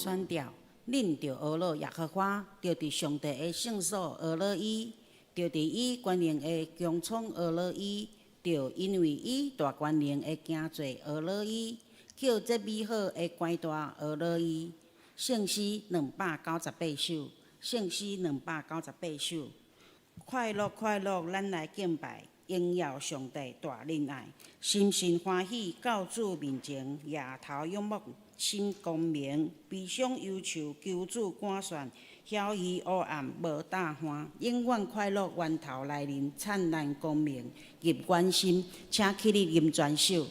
宣调，恁着学乐耶和华，着伫上帝的圣所学乐伊，着伫伊权能的穹苍学乐伊，着因为伊大权能的行罪学乐伊，叫这美好的关大学乐伊。圣诗298首，圣诗298首。快乐快乐，咱来敬拜，荣耀上帝大仁爱，心神欢喜到主面前，夜头仰目心光明，悲伤忧愁求主赶旋，晓伊黑暗无大欢，永远快乐源头来临，灿烂光明入阮心，请起立吟全首。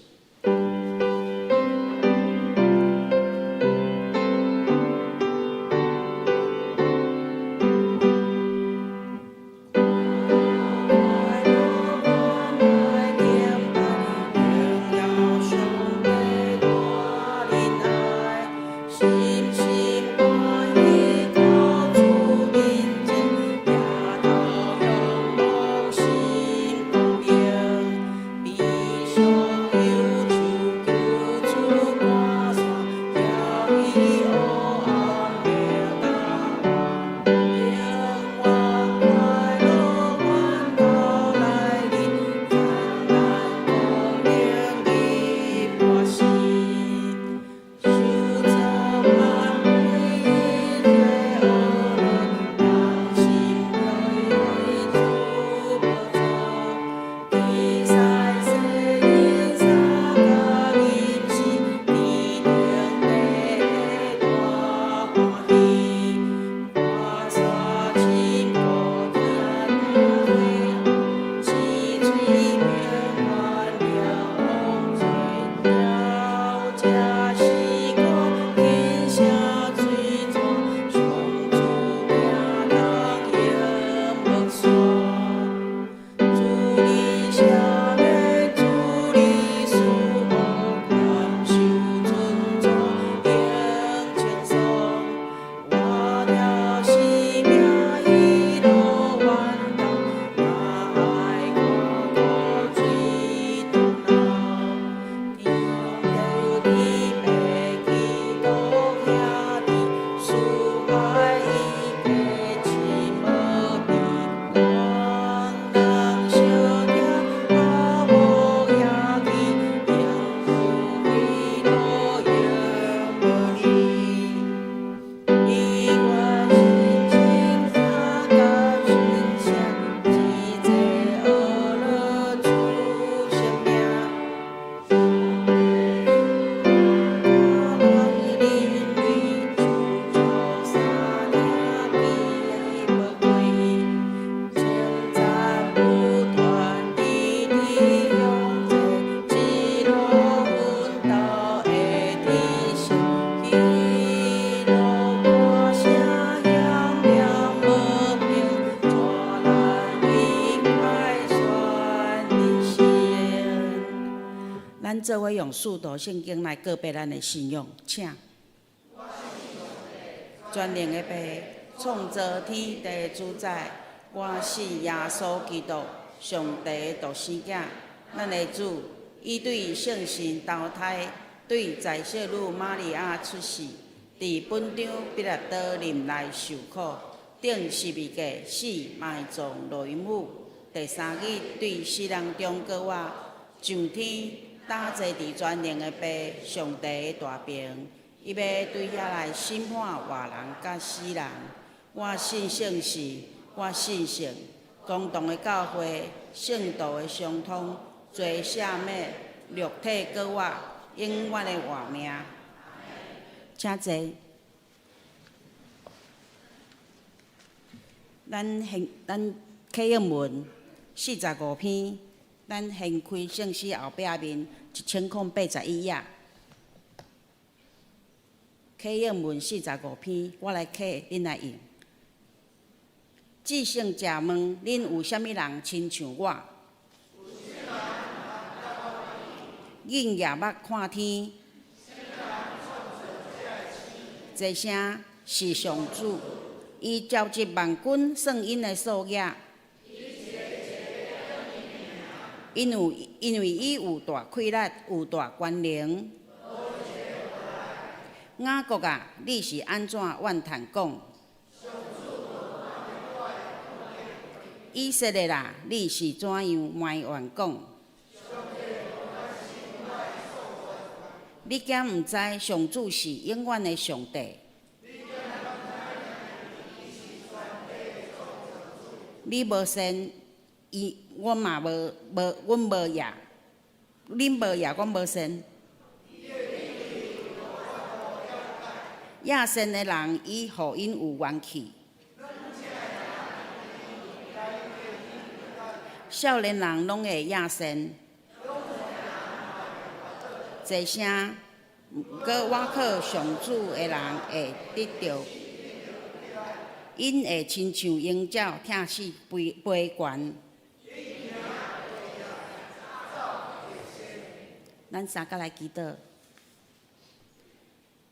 咱做伙用四道圣经来告别咱的信仰，请。全能的爸，创造天地的主宰，我信耶稣基督，上帝的独生子，咱的主，伊对圣神投胎，对在小女玛利亚出世，伫本场彼拉多林内受苦，顶十字架死埋葬落阴府，第三日对死人中搁活，上天打坐伫全能的爸，上帝的大屏。伊要对遐来审判活人甲死人。我信圣事，我信圣，公堂的教会，圣道的相通，罪赦免，肉体搁活，永远的活命。请坐。咱启应文45篇，咱掀开圣诗后壁面1081页。启应文45篇，我来启，恁来用。至圣食问，恁有啥物人亲像我？硬夜目看天，这声是上主，伊召集万军，算因的数额。因为伊有大气力，有大权能。雅各啊，你是安怎怨叹讲？以色列啊，你是怎样埋怨讲？你敢毋知上主是永远的上帝？你无信，我嘛阮无也，恁无也，阮无信。亚信的人，伊互因有元气；少年人拢会亚信。一声，搁我靠上主的人会得着，因会亲像鹰鸟挺起飞悬。咱三个来祈祷。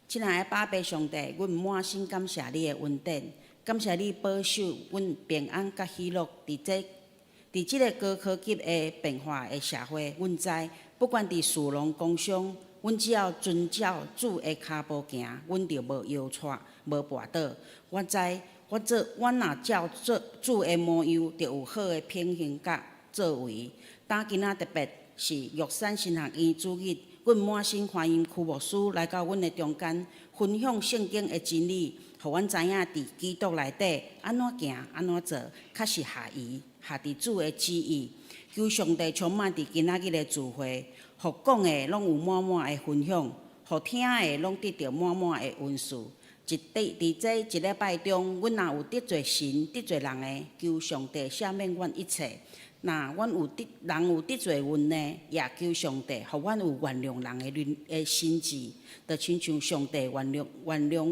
亲爱的爸爸上帝，阮满心感谢你的恩典，感谢你保守阮平安甲喜乐。伫即个高科技的变化的社会，阮知不管伫事农工商，阮只要遵照主的脚步行，阮就无摇错，无跋倒。我知阮若照主的模样，就有好的品行甲作为。今仔特别是玉山神学院主任，阮满心欢迎区牧师来到阮的中间，分享圣经的真理，互阮知影伫基督内底安怎行安怎做，较是合宜，合伫主的旨意。求上帝充满伫今仔日的聚会，互讲的拢有满满的分享，互听的拢得到满满的恩赐。伫这一礼拜中，阮若有得罪神、得罪人的，求上帝赦免阮一切。若阮人有得罪阮呢，也求上帝，互阮有原谅人的心志，就亲像上帝原谅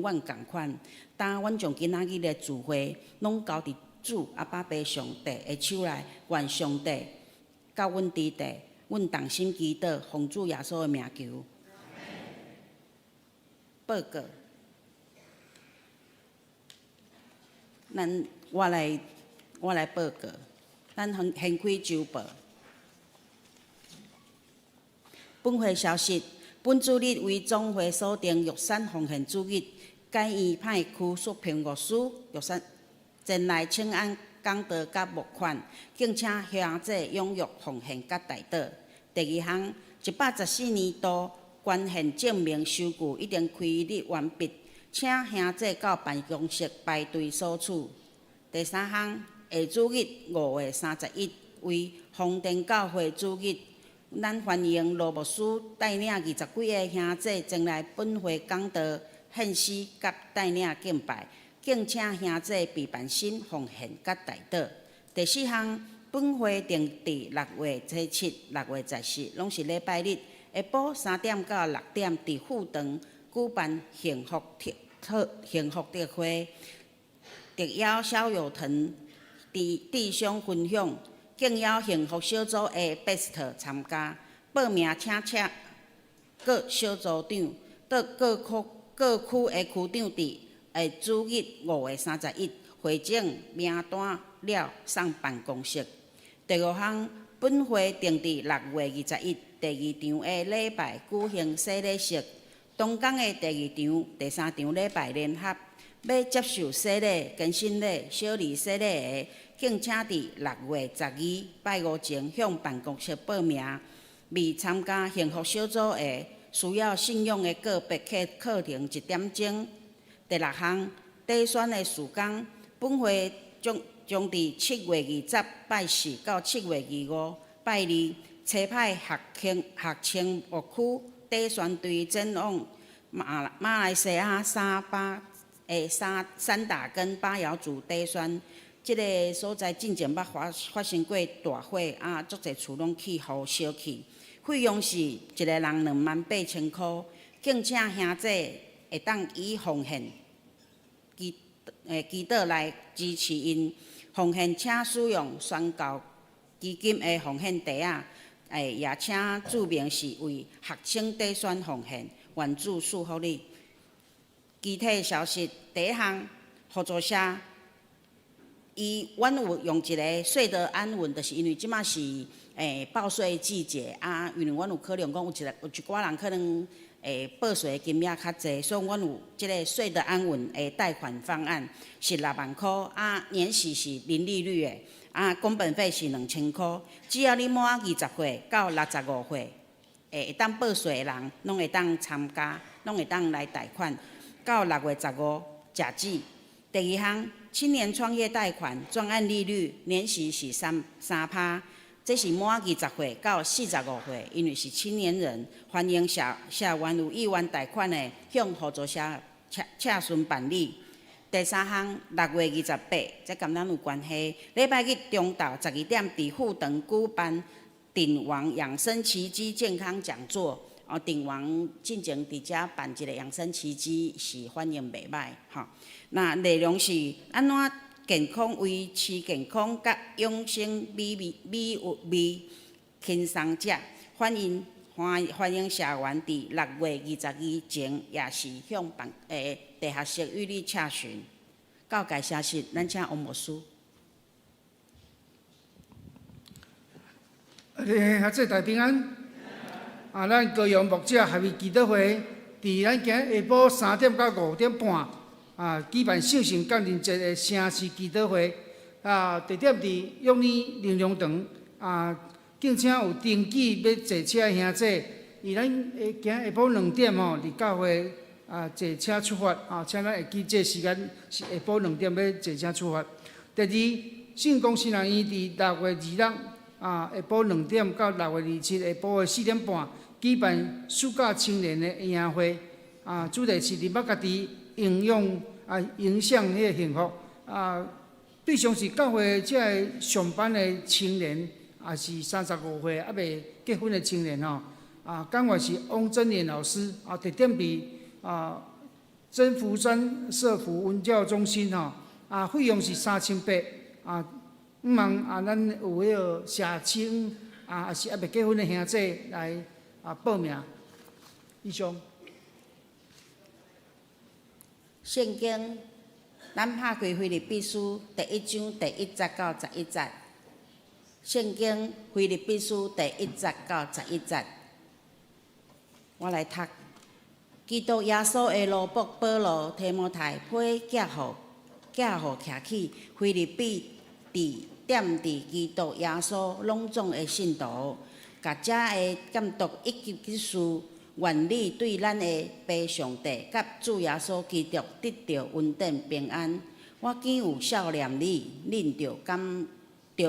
阮共款。当阮将今仔日的聚会，拢交伫主阿爸爸上帝的手内，愿上帝甲阮支持，阮同心祈祷，奉主耶稣的名求。报告，我来报告。咱先开周报。本会消息：本主日为总会锁定玉山奉献主日，该院派区属评牧师玉山前来请安讲道甲募款，敬请兄姐踊跃奉献甲代祷。第二项，114年度捐献证明收据已经开立完毕，请兄姐到办公室排队索取。第三项，下主日5月31为丰田教会主日，咱欢迎罗牧师带领20几个兄姐前来本会讲道、献诗甲带领敬拜，敬请兄姐备办心奉献甲代祷。第四项，本会定伫6月17、6月14，拢是礼拜日，下晡3点到6点，伫富堂举办幸福特会，特邀萧友腾弟兄分享，敬邀幸福小组的 Best 参加。报名请各小组长到各区的区长伫下主日5月31会整名单了送办公室。第五项，本会定伫6月21第二场的礼拜举行洗礼式，东港的第二场、第三场礼拜联合。要接受洗礼、更新礼、小礼洗礼的，敬请伫6月12拜五前向办公室报名。未参加幸福小组的，需要信用的个别课程1点钟。第六项，底选的时间，本会将伫7月20拜4到7月25拜2，车派学青牧区底选队前往马来西亚三打跟巴窑组底选，即个所在进前捌发生过大火，足侪厝拢起互烧去。费用是一个人28000块，敬请兄姐会当以奉献祈祷来支持因。奉献请使用宣教基金的奉献袋也请注明是为学生底选奉献，愿主祝福你。具体消息，第一项，合作社，阮有用一个税得安稳，就是因为即马是报税季节因为阮有可能讲有一寡人可能报税金额较济，所以阮有即个税得安稳的贷款方案是6万箍，年息是零利率的，工本费是2000箍，只要你满20岁到65岁，会当报税的人，拢会当参加，拢会当来贷款，到6月15止止。第二项，青年创业贷款专案利率年息是3%，这是满20岁到45岁，因为是青年人，欢迎社员有意愿贷款的，向合作社洽询办理。第三项，6月28，这跟咱有关系。礼拜日中昼12点，伫富堂举办鼎王养生奇迹健康讲座。鼎王进前伫遮办一个养生奇迹，是反应袂歹吼。那内容是安怎健康维持健康，甲养生美味轻松食。欢迎社员伫6月22前，也是向地下室予你洽询。到介绍室，咱请王牧师。学者大平安。咱高阳牧者合意祈祷会，伫咱今日下晡3点到5点半，举办圣神降临节的城市祈祷会。地点伫永利灵粮堂。敬请有登记要坐车的兄弟，以咱今下晡2点伫教会坐车出发。请咱会记这时间是下晡2点要坐车出发。第二，圣公新人院伫6月26。下晡2点到6月27下晡的4点半，举办暑假青年的宴会会。主题是认捌家己影响迄个幸福。对象是教会即个上班的青年，也是35岁还未结婚的青年吼。讲话是汪真莲老师。地点伫真福山社福文教中心吼。费用是3800。毋茫咱有迄个社青也是还未结婚的兄弟来报名。以上。圣经，咱拍开腓立比书第1章第1节到11节。圣经腓立比书第1节到11节。我来读。基督耶稣的奴仆保罗、提摩太批寄予徛起腓立比点伫基督耶稣隆重的信徒，甲遮的监督以及执事，愿你对咱的父上帝甲主耶稣基督得到稳定平安。我既有少年你，恁着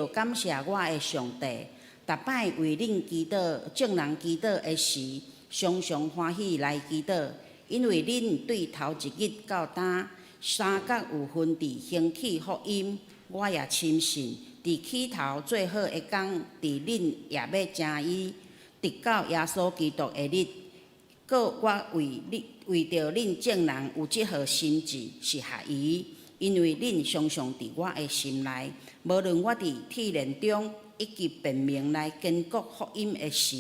感谢我的上帝，逐摆为恁祈祷正人祈祷的时，常常欢喜来祈祷，因为恁对头一日到呾三角有分伫兴起福音，我也深信。伫起头最好的工，伫恁也要诚意，直到耶稣基督的日。搁我为着恁正人有即号心志是合宜，因为恁常常伫我的心内，无论我伫铁链中以及辨明来坚固福音的时，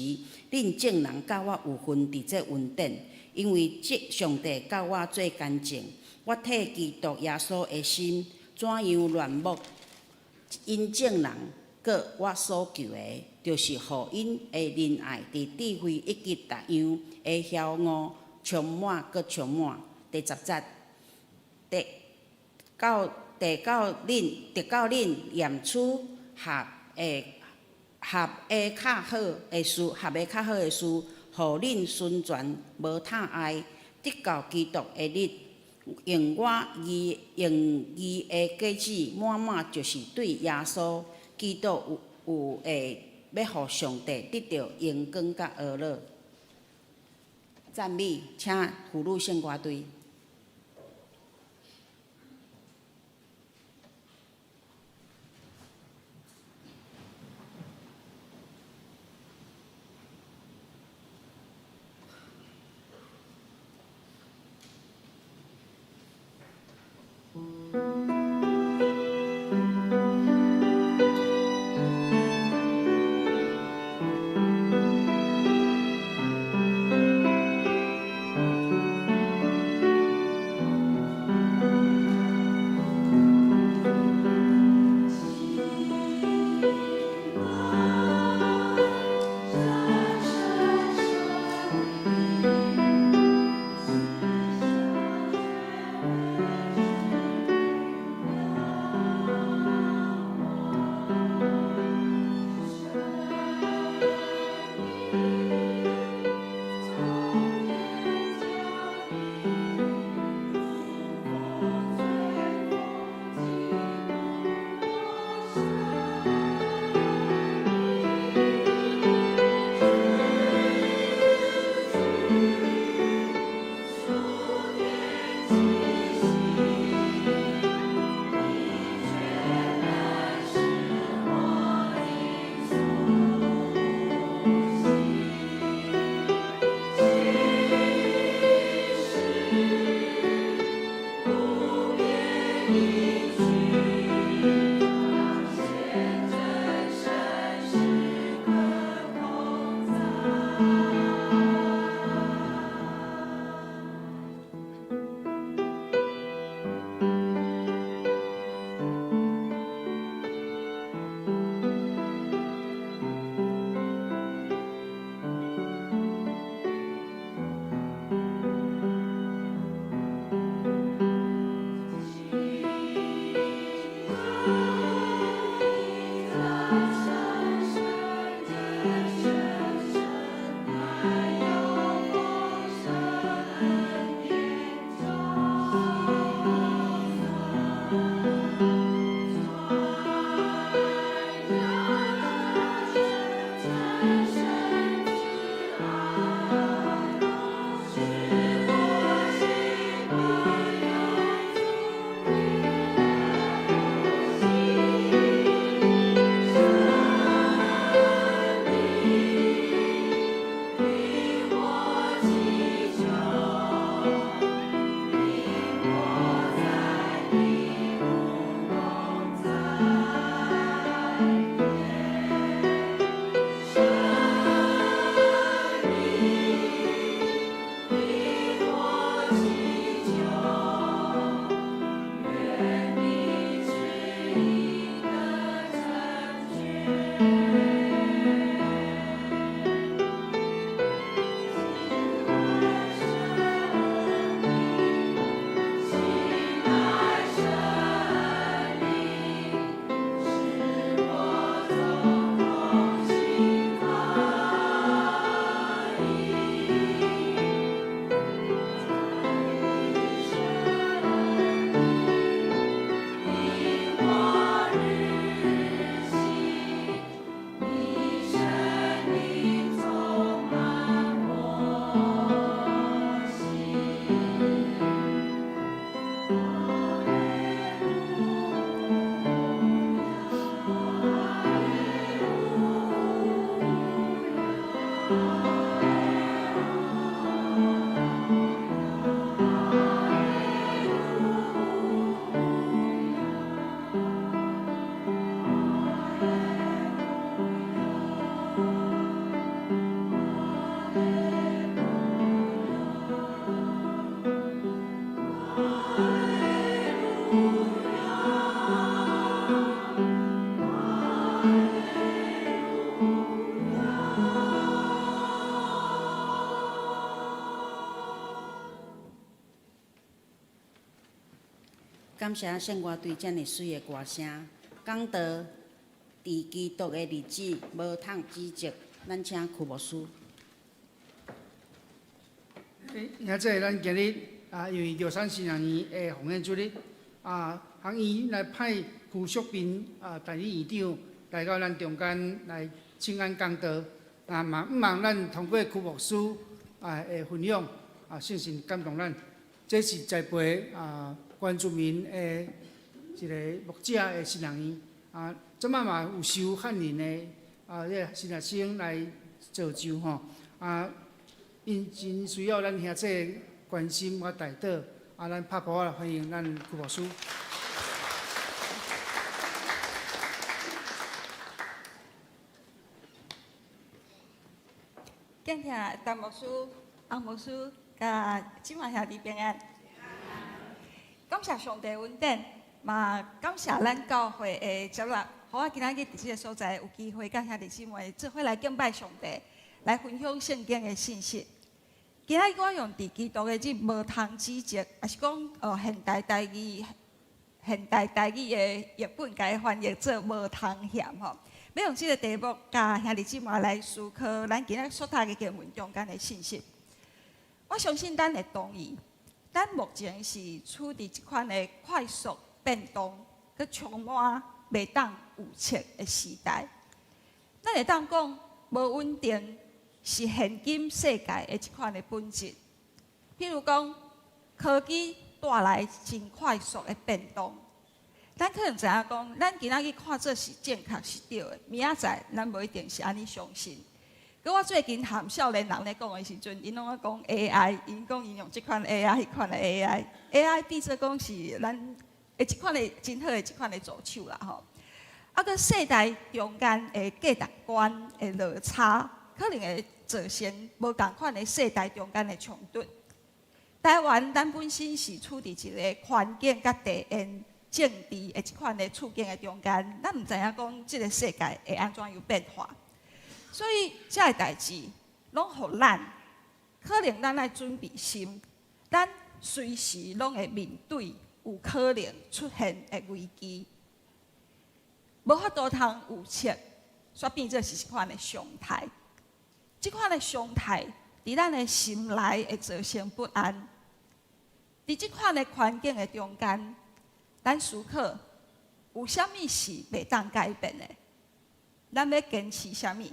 恁正人甲我有分伫这稳定，因为即上帝甲我最干净。我替基督耶稣的心怎样乱目？因正人，搁我所求的，就是互因的仁爱伫智慧以及逐样的晓悟充满搁充满。第10节，直到恁验出合的较好的事，互恁宣传无贪爱，直到基督的日。用义的果子满满，就是对耶稣基督有会要互上帝得到荣光甲乐乐。赞美，请妇女圣歌队。感谢圣歌队遮尔水的歌声，讲到伫基督的日子无通指责，咱请曲牧师。现在咱今日因为玉山新娘年的奉献主日行医来派傅淑斌代理院长来到咱中间来请安讲道，嘛毋望咱通过曲牧师的分享圣神感动咱，这是栽培原住民的一个牧者的新娘年即摆嘛有受汉人的新学生来造就吼因真需要咱兄弟关心我带导咱拍鼓来欢迎咱曲牧师。敬听陈牧师、洪牧师，甲姊妹兄弟平安。感谢上帝恩典，嘛感谢咱教会的接纳，互我今仔日伫即个所在有机会，甲兄弟姊妹做伙来敬拜上帝，来分享圣经的信息。今仔日我用伫基督的即无通指责，也是讲现代台语的译本，甲伊翻译做无通嫌吼。要用即个题目，甲兄弟姊妹来思考咱今仔所读的经文中间的信息。我相信咱会同意，咱目前是处伫一款的快速变动，佮充满袂当预测的时代。咱会当讲无稳定是现今世界的一款的本质。譬如讲，科技带来真快速的变动。咱可能知影讲，咱今仔日看做是正确是对的，明仔载咱无一定是安尼相信。佮我最近含少年人咧讲的时阵，因拢咧讲 AI， 因讲因用即款 AI、迄款的 AI 变做讲是咱的一款的真好的一款的助手啦吼。佮世代中间的价值观的落差，可能会造成无共款的世代中间的冲突。台湾咱本身是处伫一个环境甲地缘政治的一款的处境的中间，咱毋知影讲即个世界会安怎有变化，所以遮个代志拢互咱，可能咱爱准备心，咱随时拢会面对有可能出现的危机，无法度通预测，煞变做是一款的常态。即款的常态伫咱的心内会造成不安，伫即款的环境的中间。咱思考有啥物是袂当改变的？咱要坚持啥物？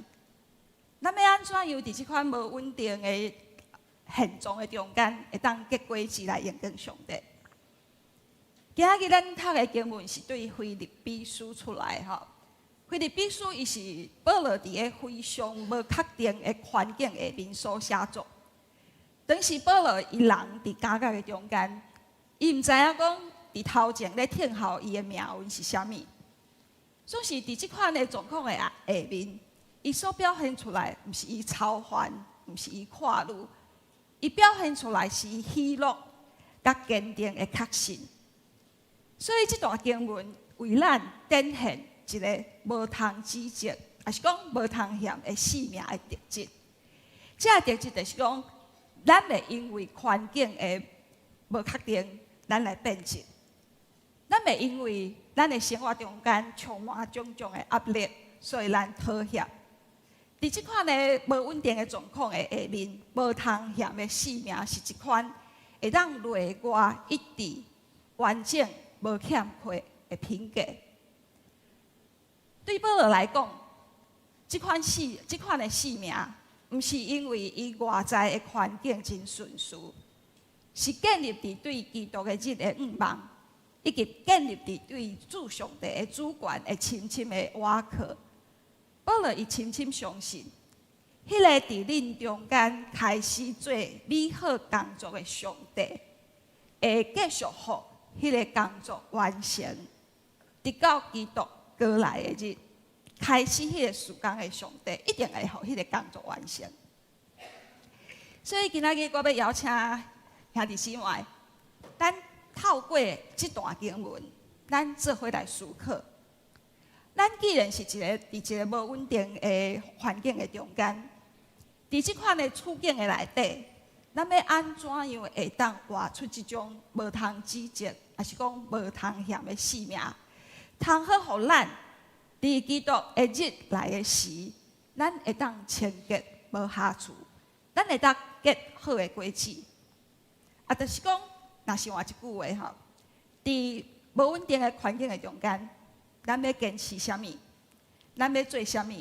咱要安怎样伫即款无稳定的现状的中间，会当结果子来应跟上帝？今仔日咱读的经文是对腓立比书出来吼。腓立比书伊是保罗伫个非常无确定的环境下面所写作，当时保罗伊人伫家教的中间，伊毋知影讲。伫头前咧听候伊的命运是啥物，总是伫即款的状况的下面，伊所表现出来，毋是伊超凡，毋是伊跨路，伊表现出来是伊喜乐甲坚定的确信。所以即段经文为咱展现一个无通指责，也是讲无通嫌的生命的特质。这个特质就是讲，咱袂因为环境的无确定，咱来变质。咱袂因为咱的生活中间充满种种的压力，所以咱妥协。伫即款的无稳定的状况的下面，无通嫌的生命是一款会当内外一致、完整、无欠缺的品格。对保罗来讲，即款的生命，毋是因为伊外在的环境真顺遂，是建立伫对基督的即个仰望。以及建立伫对主上帝的主权的深深的瓦靠。保罗伊深深相信，迄个伫恁中间开始做美好工作的上帝，会继续互迄个工作完成，直到基督过来的日，开始迄个事工的上帝一定会互迄个工作完成。所以今仔日我要邀请兄弟姊妹，咱透过这段经文，咱做伙来思考。咱既然是伫一个无稳定的环境的中间，伫即款的处境的内底，咱要安怎样会当活出这种无通指责、也是讲无通嫌的性命，通好互咱伫基督的日来的时，咱会当清洁无瑕疵，咱会当结好的果子。就是讲，若是换一句话吼，伫无稳定的环境的中间，咱要坚持啥物？咱要做啥物？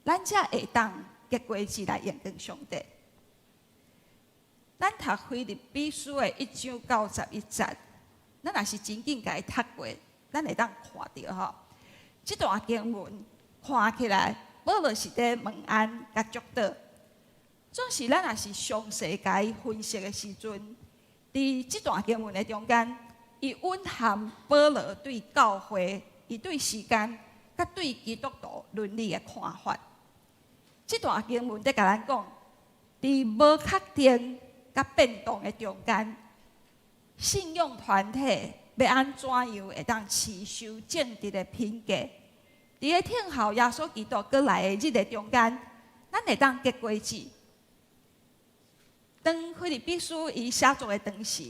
咱才会当结果子来验证上帝。咱读腓立比书的1章91节，咱若是真正甲伊读过，咱会当看到吼。这段经文看起来，保罗是伫问安甲祝祷。总是咱若是详细甲伊分析的时阵，伫这段经文的中间，伊蕴含保罗对教会、伊对时间、甲对基督徒伦理的看法。这段经文在甲咱讲，伫无确定甲变动的中间，信仰团体要安怎样会当持守正直的品格？伫个听候耶稣基督过来的日的中间，咱会当结果子。当腓立比书伊写作的当时，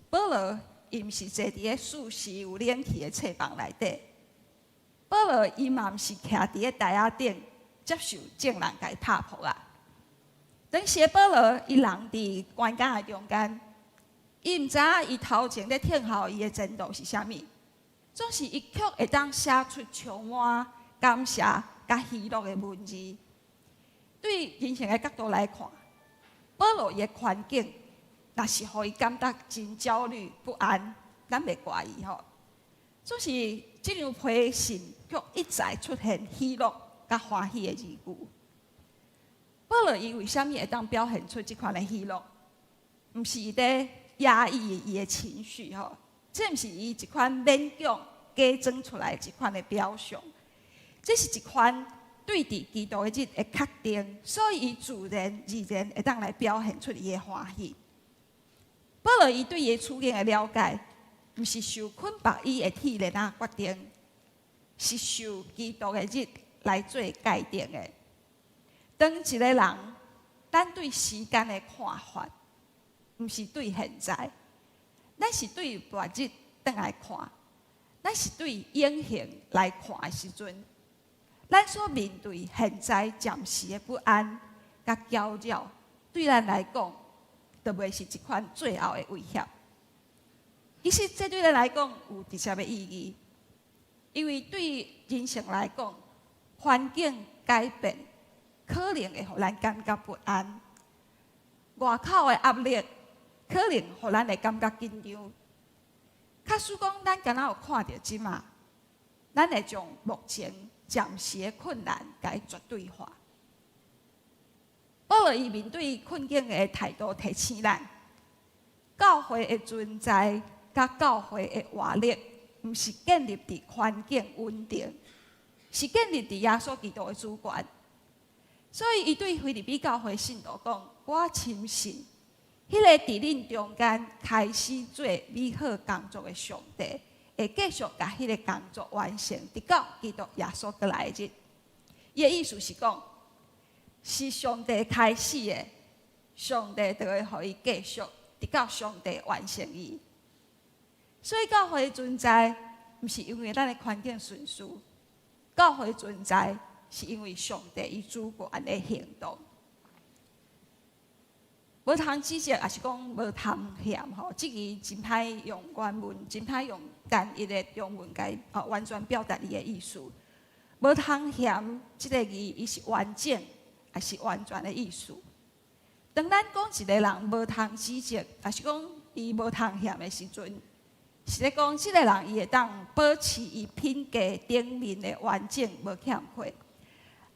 保罗伊毋是坐伫个舒适有冷气的册房内底，保罗伊嘛毋是徛伫个台仔顶接受众人甲伊拍破啊。当时保罗伊人伫关监的中间，伊毋知影伊头前咧听候伊的前途是啥物，总是伊却会当写出充满感谢甲喜乐的文字。对人生的角度来看，保罗伊的环境，若是互伊感觉真焦虑不安，咱袂怪伊吼。总是这张批信却一再出现喜乐甲欢喜的字句。保罗伊为虾米会当表现出这款的喜乐？毋是伊在压抑伊的情绪吼，这毋是伊一款勉强假装出来一款的表象，这是一款对伫基督的日的确定，所以伊自然而然会当来表现出伊的欢喜。保罗伊对伊处境的了解，毋是受捆绑伊的体力决定，是受基督的日来做界定的。当一个人，咱对时间的看法，毋是对现在，咱是对末日倒来看，咱是对永恒来看的时阵，咱所面对现在暂时的不安甲搅扰，对咱来讲，就袂是一款最后的威胁。其实，这对咱来讲有直接的意义，因为对人生来讲，环境改变可能会互咱感觉不安，外口的压力可能互咱会感觉紧张。假使讲咱敢若有看到即马，咱会将目前暂时的困难甲伊绝对化。保罗伊面对困境的态度提醒咱，教会的存在甲教会的活力，毋是建立伫环境稳定，是建立伫耶稣基督的主权。所以，伊对腓立比教会信徒讲：“我深信，迄个伫恁中间开始做美好工作的上帝，会继续甲迄个工作完成，直到基督耶稣过来的日。”伊的意思是讲，是上帝开始的，上帝就会互伊继续，直到上帝完成伊。所以，教会的存在，毋是因为咱的环境顺遂，教会的存在，是因为上帝伊主权的行动。无通指责，也是讲无通嫌吼，即个真歹用原文，真歹用单一的中文来完全表达伊的意思。无通嫌即个字，伊是完整，也是完全的意思。当咱讲一个人无通指责，也是讲伊无通嫌的时阵，是咧讲即个人伊会当保持伊品格顶面的完整无欠缺。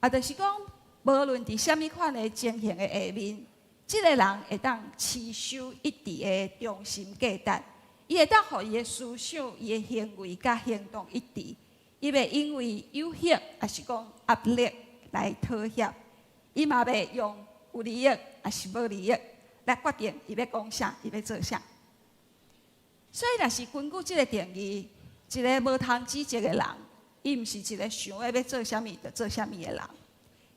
就是讲，无论伫虾米款的情形的下面，即个人会当持守一致的忠心价值，伊会当互伊的思想、伊的行为甲行动一致，伊袂因为有限，也是讲压力来妥协，伊嘛袂用有利益也是无利益来决定伊要讲啥，伊要做啥。所以，若是根据即个定义，一个无通指责的人，伊毋是一个想要做啥物就做啥物的人，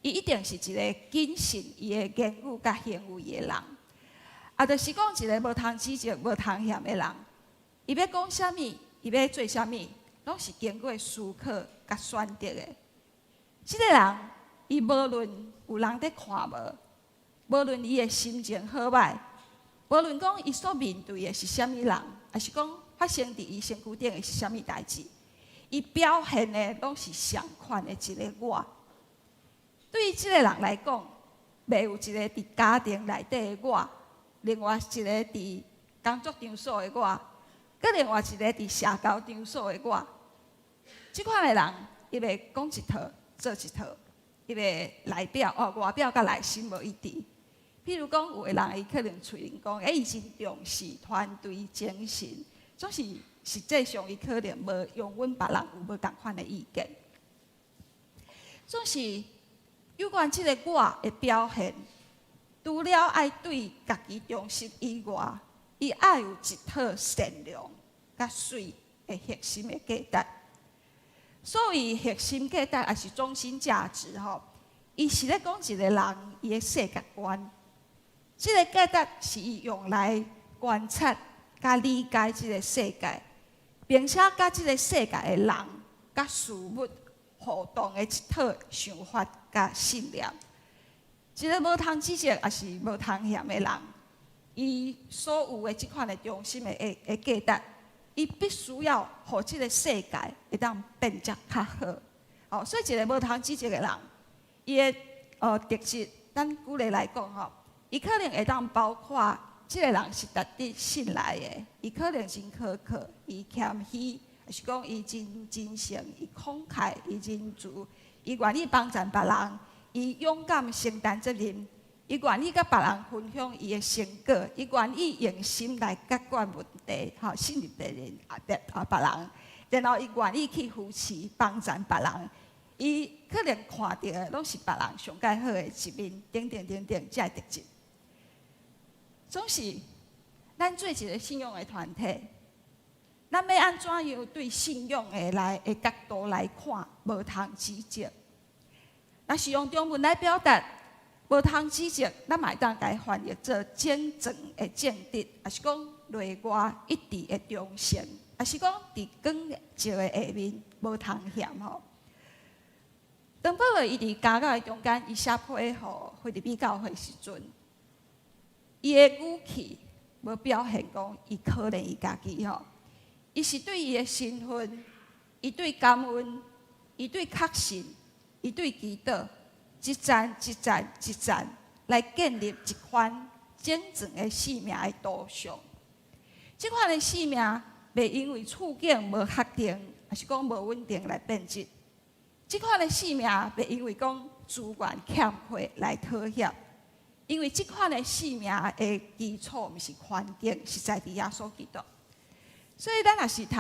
伊一定是一个谨慎伊的言语甲行为的人。就是讲一个无通指责、无通嫌的人，伊要讲啥物，伊要做啥物，拢是经过思考甲选择的。即个人，伊无论有人在看无，无论伊的心情好歹，无论讲伊所面对的是啥物人，还是讲发生伫伊身躯顶的是啥物代志，伊表现的拢是相款的一个我。对于即个人来讲，袂有一个伫家庭内底的我，另外一个伫工作场所的我，佮另外一个伫社交场所的我。即款的人，伊袂讲一套做一套，伊袂外表甲内心无一致。譬如讲，有的人伊可能嘴里讲，伊真重视团队精神，总是实际上伊可能无用阮别人有无同款的意见。总是有关即个我的表现，除了爱对家己忠实以外，伊爱有一套善良甲水的核心的价值。所谓核心价值，也是中心价值吼。伊是咧讲一个人伊的世界观。即个价值是伊用来观察、甲理解即个世界，并且甲即个世界的人、甲事物互动的一套想法甲信念。一个无通指责也是无通嫌的人，伊所有的即款的中心的价值，伊必须要互即个世界会当变得较好。所以一个无通指责的人，伊的特质，咱举例来讲吼。伊可能会当包括，即个人是值得信赖的，伊可能真苛刻，伊谦虚，还是讲伊真真诚，伊慷慨，伊真自，伊愿意帮助别人，伊勇敢承担责任，伊愿意甲别人分享伊的成果，伊愿意用心来解决问题，信任别人别人，然后伊愿意去扶持帮助别人。伊可能看到的拢是别人上介好的一面，等等，这特质。总是，咱做一个信仰的团体，咱要安怎样对信仰的角度来看，无通指责。若是用中文来表达，无通指责，咱嘛会当甲伊翻译做正正的正直，还是讲内外一致的忠诚，还是讲伫光照的下面无通嫌吼。当保罗伊伫家教的中间，伊写批互腓立比教会时阵。伊的语气无表现讲伊可怜伊家己吼，伊是对伊的身份，伊对感恩，伊对确信，伊对祈祷，一站来建立一款真正的生命的导向。这款的生命袂因为处境无确定，还是讲无稳定来变质。这款的生命袂因为讲资源欠缺来妥协。因为这款的生命的基础毋是环境，是在伫耶稣基督。所以咱若是读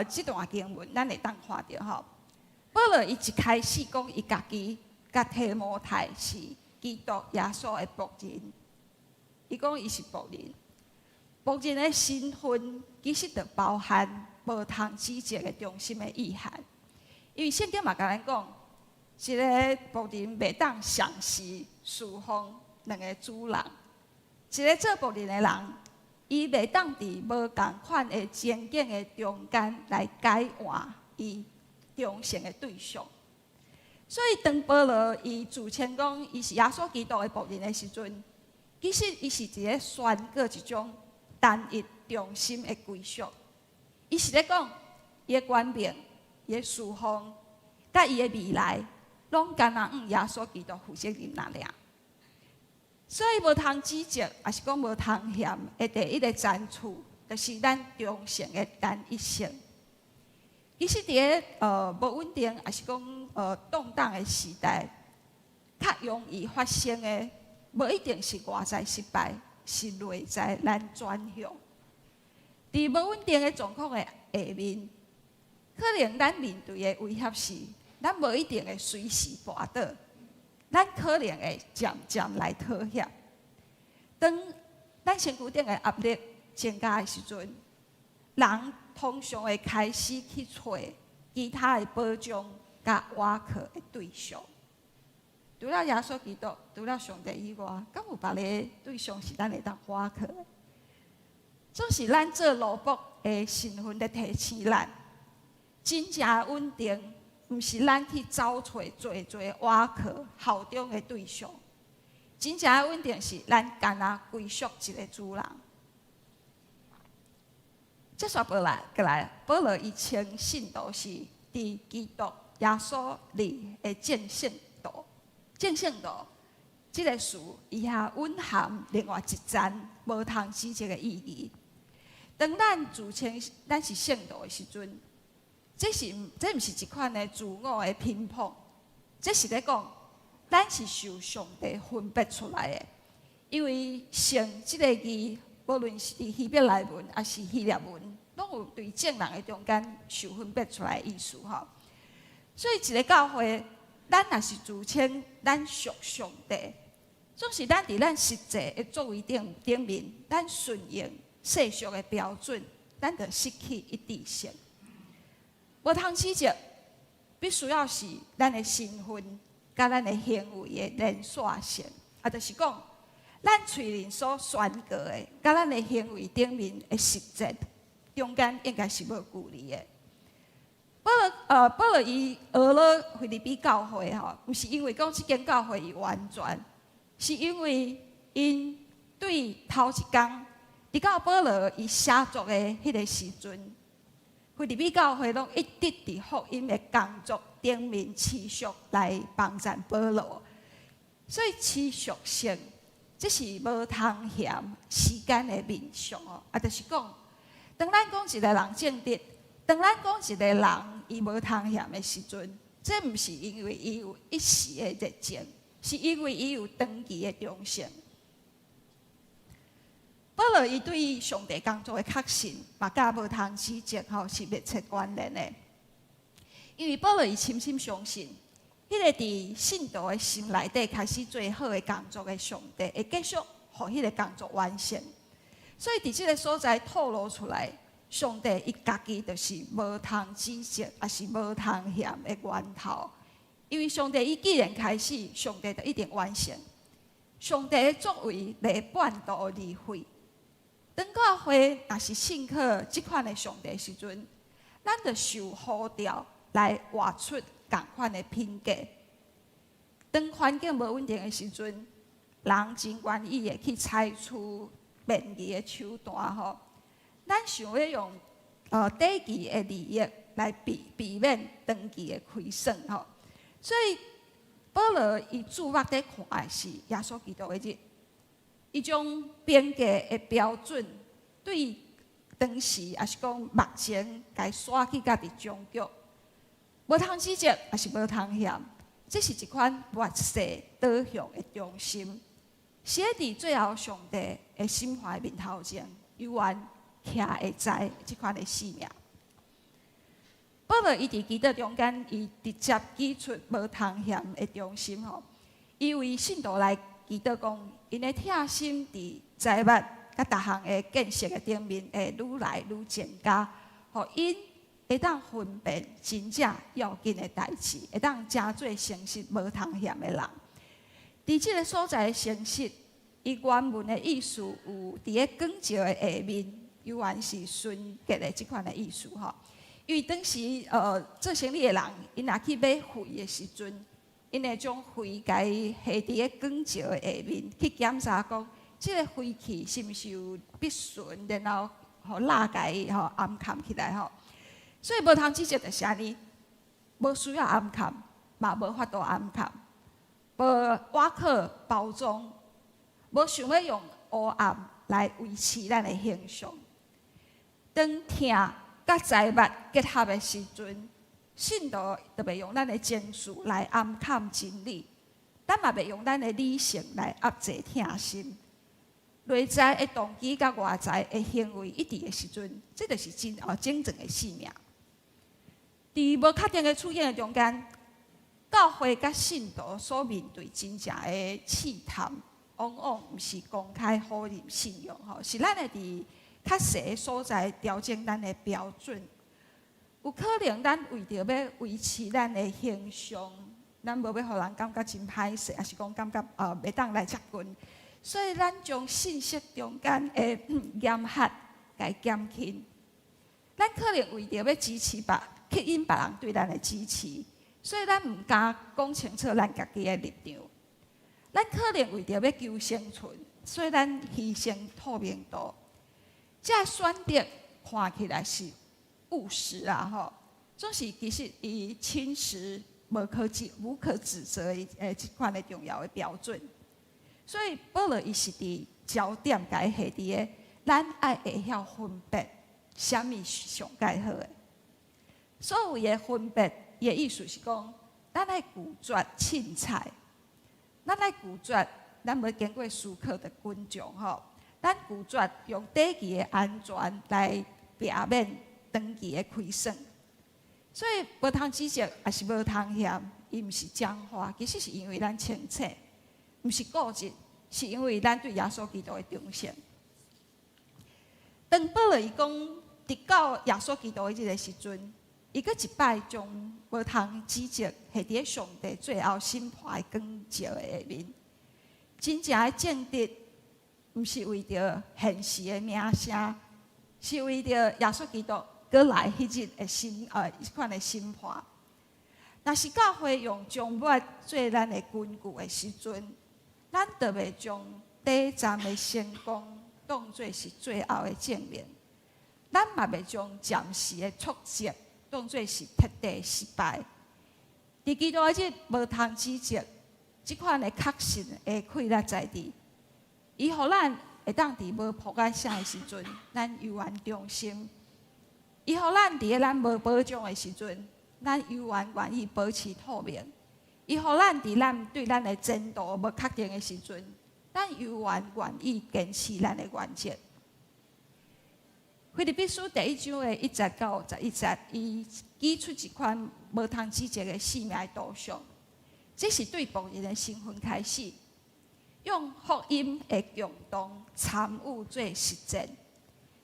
这段经文，咱会当看到吼，保罗伊一开始讲伊家己甲提摩太是基督耶稣的仆人，伊讲伊是仆人。仆人的身份其实就包含无通指责的中心的意涵。因为圣经嘛甲咱讲，一个仆人袂当赏识侍奉两个主人，一个做仆人的人，伊袂当伫无共款的情景的中间来改换伊忠诚的对象。所以当保罗伊自称讲伊是耶稣基督的仆人的时阵，其实伊是伫咧宣告一种单一忠心的归属。伊是咧讲伊的权柄、伊的侍奉，甲伊的未来，拢干那耶稣基督负责任那俩。所以无通指责，也是讲无通嫌的第一个赞处，就是咱忠诚的单一性。其实伫咧无稳定，也是讲动荡的时代，较容易发生的，无一定是外在失败，是内在咱转向。伫无稳定的状况的下面，可能咱面对的威胁是，咱无一定会随时跋倒。咱可能会渐渐来妥协。当咱身躯顶的压力增加的时阵，人通常会开始去找其他的保障甲倚靠的对象。除了耶稣基督，除了上帝以外，敢有别个对象是咱会当倚靠的？总是咱做萝卜的身份咧提醒咱，真正稳定，毋是咱去找找做挖壳效忠的对象，真正稳定是咱干那归属一个主人。接续过来，保罗伊称信徒是伫基督耶稣里的正圣徒，正圣徒。这个词伊遐蕴含另外一层无通指责的意义。当咱自称咱是圣徒的时阵，这毋是一款的自我的偏颇，这是咧讲咱是受上帝分别出来的。因为圣这个字，无论是伫希伯来文还是希腊文，拢有对正人的中间受分别出来的意思吼。所以一个教会，咱若是自称咱属上帝。总是咱伫咱实际的作为顶面，咱顺应世俗的标准，咱就失去一致性。无通指责，必须要是咱的身份甲咱的行为的连续性，就是讲，咱嘴里所宣告的，甲咱的行为顶面的实际中间应该是无距离的。保罗伊学了腓立比教会吼，毋是因为讲即间教会伊完全。是因为因对头一天，伫到保罗伊写作的迄个时阵，腓立比教会拢一直伫福音的工作顶面持续来帮助保罗，所以持续性，这是无通嫌时间的面上哦。就是讲，当咱讲一个人正直，当咱讲一个人伊无通嫌的时阵，这毋是因为伊有一时的热情。是因为伊有长期的忠诚。保罗伊对上帝工作的确信，嘛甲无通指责吼是密切关联的。因为保罗伊深深相信，迄个伫信徒的心内底开始做好的工作的上帝，会继续互迄个工作完成。所以伫即个所在透露出来，上帝伊家己就是无通指责，也是无通嫌的源头。因为上帝伊既然开始，上帝就一定完成。上帝的作为袂半途而废。当教会若是信靠即款的上帝的时阵，咱就受呼召来活出同款的品格。当环境无稳定的时阵，人真愿意的去采取便宜的手段吼。咱想要用短期的利益来避免长期的亏损吼。所以，保罗伊注目在看的是耶稣基督的日，伊种边界的标准，对当时也是讲目前该刷去家己终局，无通指责，也是无通嫌，这是一款末世导向的中心，写伫最后上帝的心怀面头前，永远徛会在这款的性命。保罗伊伫基督中间，伊直接举出无通嫌的中心吼。伊为信徒来基督讲，因的贴心伫财物甲逐项的建设的顶面会愈来愈增加，互因会当分辨真正要紧的代志，会当真做诚实无通嫌的人。伫即个所在的诚实，伊原文的意思有伫咧广照的下面，永远是纯洁的即款的意思吼。因为当时做生意的人，因若去买灰的时阵，因会将灰甲伊下伫咧广照的下面去检查，讲即个灰气是毋是有必顺，然后互蜡甲伊暗藏起来吼。所以无通指责就是安尼，无需要暗藏，嘛无法度暗藏，无瓦壳包装，无想要用黑暗来维持咱的形象。当听甲财物结合的时阵，信徒就袂用咱的情绪来暗藏真理，咱嘛袂用咱的理性来压制疼心。内在的动机甲外在的行为一致的时阵，这就是真正的生命。伫无确定的处境的中间，教会甲信徒所面对真正的试探，往往毋是公开否认信仰吼，是咱的伫较细的所在调整咱的标准。有可能咱为着要维持咱的形象，咱无要互人感觉真歹势，还是讲感觉袂当来接近，所以咱将信息中间的严苛甲伊减轻。咱可能为着要支持吸引别人对咱的支持，所以咱毋敢讲清楚咱家己的立场。咱可能为着要求生存，所以咱牺牲透明度。这选择看起来是务实啦吼，总是其实伊侵蚀无可指责的即款的重要的标准。所以保罗伊是伫焦点甲伊下伫个，咱爱会晓分别。啥物是上介好诶？所谓诶分别，伊诶意思是讲，咱爱拒绝凊彩，咱爱拒绝咱要经过思考的群众吼，咱拒绝用短期诶安全来避免长期诶亏损。所以无通指责，也是无通嫌，伊毋是僵化，其实是因为咱清醒，毋是固执，是因为咱对耶稣基督诶忠诚。当保罗伊讲，直到耶稣基督的即个时阵，伊阁一摆将无通指责下伫上帝最后审判的光照的下面，真正的正直，毋是为着现实的名声，是为着耶稣基督过来迄日的即款的审判。若是教会用将末做咱的根据的时阵，咱就袂将第一站的成功当作是最后的证明，咱嘛袂将暂时的挫折当作是彻底失败。伫基督的日无通指责，即款的确信会溃力在地，伊互咱会当伫无破解啥的时阵，咱犹原忠心；伊互咱伫咱无保障的时阵，咱犹原愿意保持透明；伊互咱伫咱对咱的前途无确定的时阵，咱犹原愿意坚持咱的原则。腓立比书第1章的1节到51节，伊举出一款无通指责的生命的导向。这是对仆人的身份开始，用福音的共同参与做实践。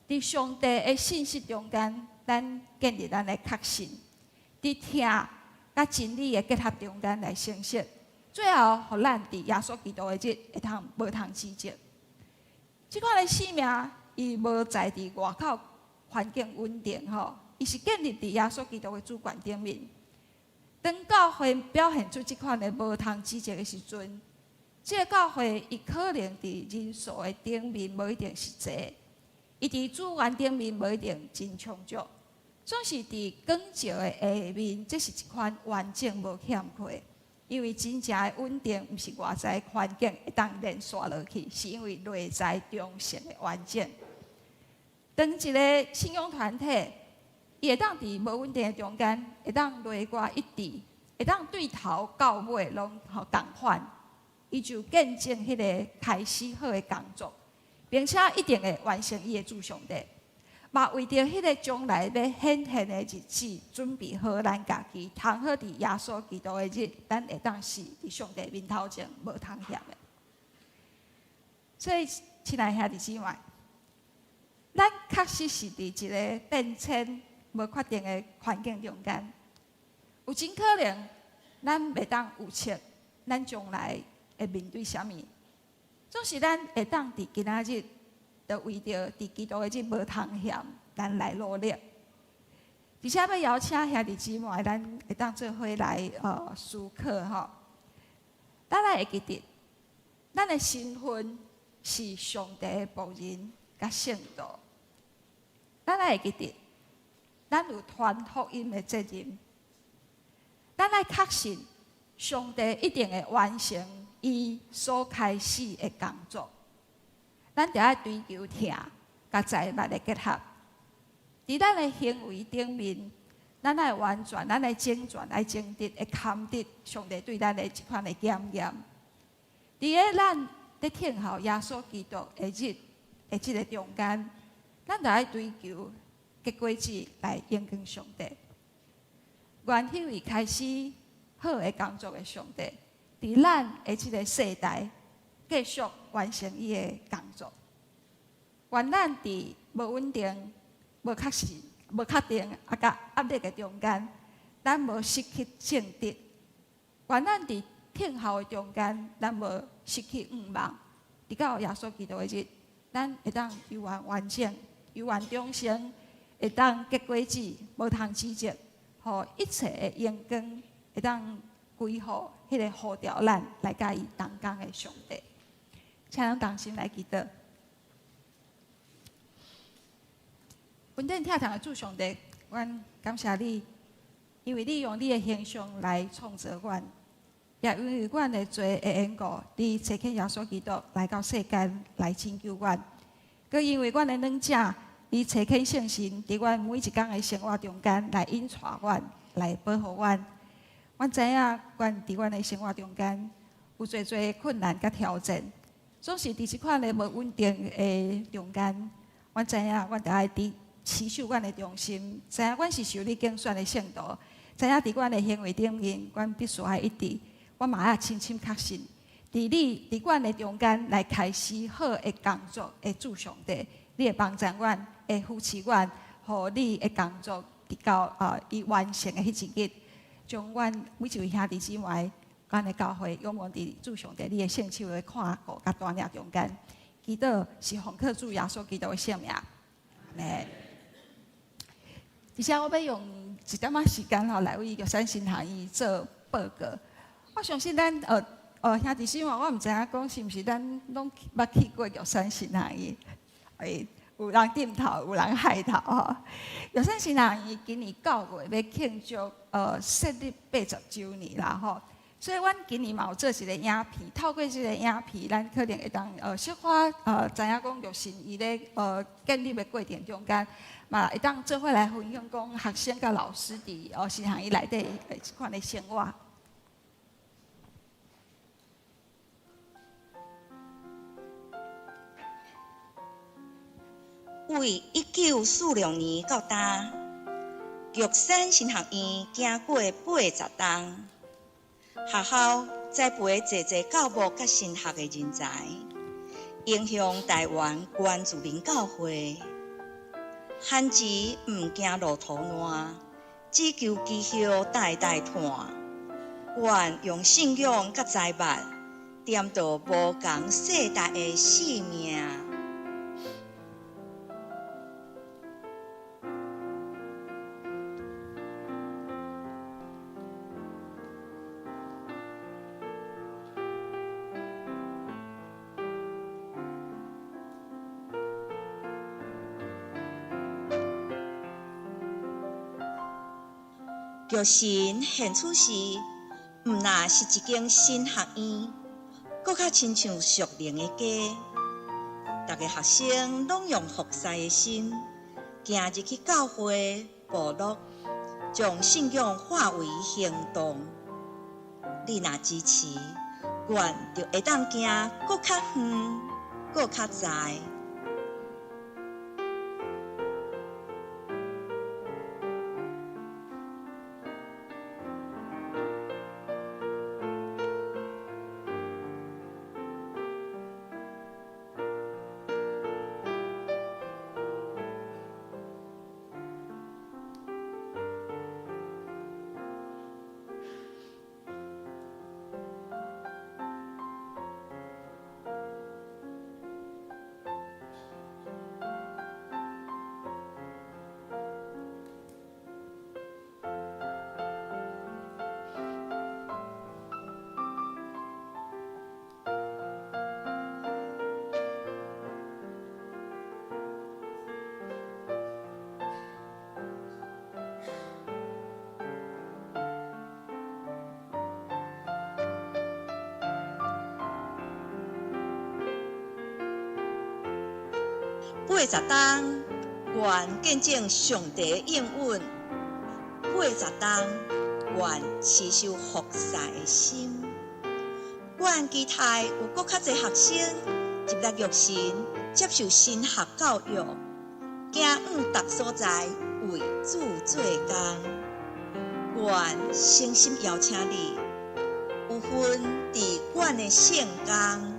伫上帝的信息中间，咱建立咱的确信；伫听甲真理的结合中间来成熟。最后，互咱伫耶稣基督的日会通无通指责。即款的生命，伊无在伫外口环境稳定吼，伊是建立伫耶稣基督的主权顶面。当教会表现出即款的无通指责的时阵，即个教会伊可能伫人数的顶面无一定是侪，伊伫资源顶面无一定真充足，总是伫光照的下面，这是一款完整无欠缺。因为真正的稳定，毋是外在环境会当连续落去，是因为内在中性的完整。当一个信仰团体，伊会当伫无稳定的中间，会当内外一致，会当对头到尾拢共款，伊就见证迄个开始好的工作，并且一定会完成伊的主上帝。嘛为着迄个将来要显现的日子，准备好咱家己，通好伫耶稣基督的日，咱会当是伫上帝面头前无通嫌的。所以，亲爱兄弟姊妹，咱确实是伫一个变迁无确定的环境中间，有真可能咱袂当预测咱将来会面对啥物，总是咱会当伫今仔日。就为着伫基督的日无通嫌，咱来努力。而且要邀请兄弟姊妹，咱会当做伙来思考吼。咱来会记得，咱的身份是上帝的仆人甲圣徒。咱来会记得，咱有传福音的责任。咱来确信，上帝一定会完成伊所开始的工作。咱就要追求听，甲财物的结合，伫咱的行为顶面，咱来完全，咱来整全，来争得，会堪得上帝对咱的一款的检验。伫个咱咧听候耶稣基督的日的即个中间，咱就要追求结果子来应跟上帝。愿迄位开始好的工作的上帝，伫咱的即个世代。继续完成伊的工作。愿咱伫无稳定、无确实、无确定甲压力的中间，咱无失去正直。愿咱伫听候的中间，咱无失去盼望。直到耶稣基督的日，咱会当犹原完整，游玩中心会当结果子，无通指责，互一切的阳光会当归乎迄个呼召咱来甲伊同工的上帝。请咱同心来祈祷。稳定跳堂的主上帝，阮感谢你，因为你用你的形象来创造阮，也因为阮的罪的缘故，你差遣耶稣基督来到世间来拯救阮。佮因为阮的软者，你差遣圣神伫阮每一天的生活中间来引带阮，来保护阮。阮知影，阮伫阮的生活中间有侪的困难甲挑战，总是伫即款的无稳定的中间，阮知影，阮着爱伫持守阮的忠心，知影阮是受你拣选的圣徒，知影伫阮的行为顶面，阮必须爱一致。阮嘛爱深深确信，伫你伫阮的中间来开始好的工作的主上帝，你会帮助阮，会扶持阮，互你的工作直到伊完成的迄一日，将阮每一位兄弟姊妹，阮的教会永远伫主上帝你的圣手的看顾甲带领中间。祈祷是奉靠主耶稣基督的圣名，阿门。而且我要用一点仔时间来为玉山新行医做报告。我相信咱兄弟姊妹，我毋知影讲是毋是咱拢捌去过玉山新行医？有人点头，有人害头吼。玉山新行医今年9月要庆祝设立80周年啦吼。所以，阮今年嘛有做一个影片，透过这个影片，咱可能会当小可知影讲玉山伊咧建立的过程中间，嘛会当做伙来分享讲学生甲老师伫新行医内底即款的生活。为1946年到今，玉山新学院行过80冬。学校栽培济教牧甲神学的人才，影响台湾原住民教会。汉字毋惊路途难，只求基效代代传。愿用信仰甲财物，点导无共世代的使命。玉山现此时，毋那是一间新学院，搁较亲像熟龄的家。逐个学生拢用服侍的心，行入去教会部落，将信仰化为行动。你若支持，愿就会当行搁较远，搁较dài。80冬，愿见证上帝的应允；80冬，愿持守服侍的心。愿期待有搁较侪学生入来玉山，接受神学教育，行往逐所在为主做工。愿诚心邀请你，有份伫阮的圣工。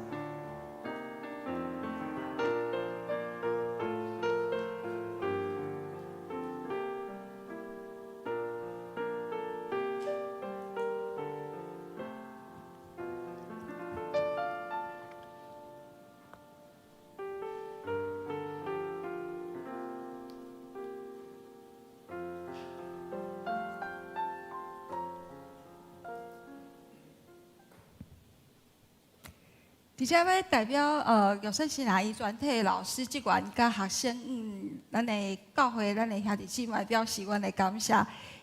直接要代表玉山新南医专体的老师、职员甲学生，咱的教会、咱的兄弟姊妹表示阮的感谢。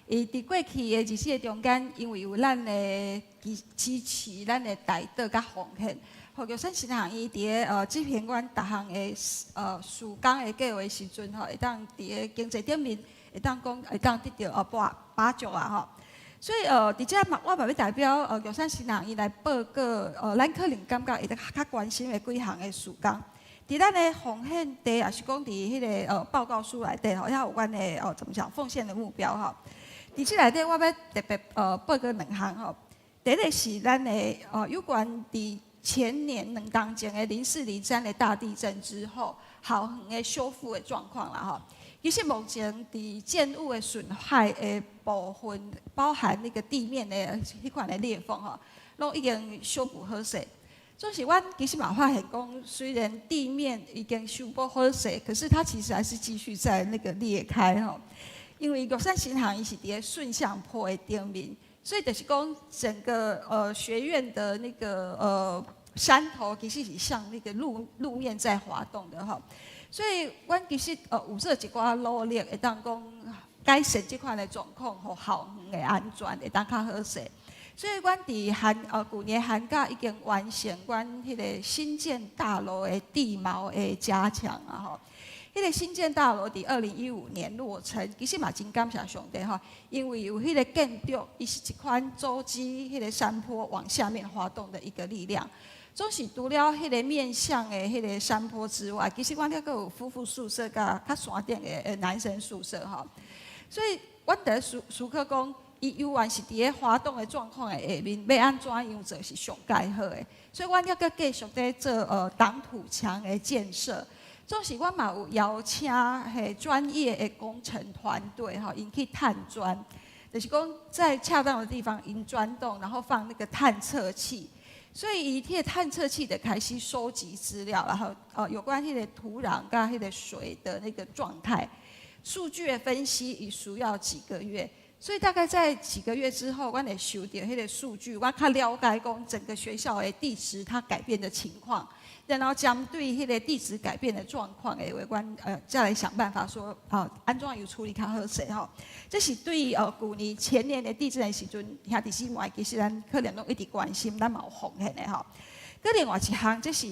伊伫过去的日子中间，因为有咱的支持，咱的代祷甲奉献，互玉山新南医伫个执行阮逐项的事工的计划时阵吼，会当伫个经济顶面会当讲会当得到帮助啊吼。所以伫遮我嘛要代表玉山新南医来报告咱可能感觉会较关心的几项的事工。伫咱的奉献地，也是讲伫迄个报告书内底吼，遐有阮的怎么讲奉献的目标吼。伫即内底我要特别报告2项吼。第一个是咱的有关伫前年2当前的04、03的大地震之后，校园的修复的状况啦吼。其实目前伫建物的损害的部分，包含那个地面的迄款的裂缝吼，拢已经修补好势。总是阮其实嘛发现讲，虽然地面已经修补好势，可是它其实还是继续在那个裂开吼。因为玉山新行伊是伫个顺向坡的顶面，所以就是讲整个学院的那个山头其实是向那个路面在滑动的吼。所以，阮其实有做一寡努力，会当讲改善即款的状况，互校园的安全会当较好势。所以，阮伫去年寒假已经完成阮迄个新建大楼的地貌的加强啊吼。迄个新建大楼伫2015年落成，其实嘛真感谢上帝吼，因为有迄个建筑，伊是一款阻止迄个山坡往下面滑动的一个力量。总是除了迄个面向的迄个山坡之外，其实阮遐阁有夫妇宿舍甲较山顶的男生宿舍吼。所以，阮第一思考讲，伊游玩是伫个滑动的状况的下面，要安怎样做是上介好的。所以，阮遐阁继续在做挡土墙的建设。总是阮嘛有邀请迄专业的工程团队吼，因去探钻，就是讲在恰当的地方引钻洞，然后放那个探测器。所以，伊迄个探测器的开始收集资料，然后有关迄个土壤跟迄个水的那个状态，数据的分析也需要几个月。所以大概在几个月之后，我会收到迄个数据，我较了解讲整个学校的地质它改变的情况，然后针对迄个地质改变的状况，再来想办法说安怎有处理较好势吼。这是对去年前年的地震的时阵，兄弟姊妹其实咱可能拢一直关心，咱嘛有奉献的吼。佮另外一项，这是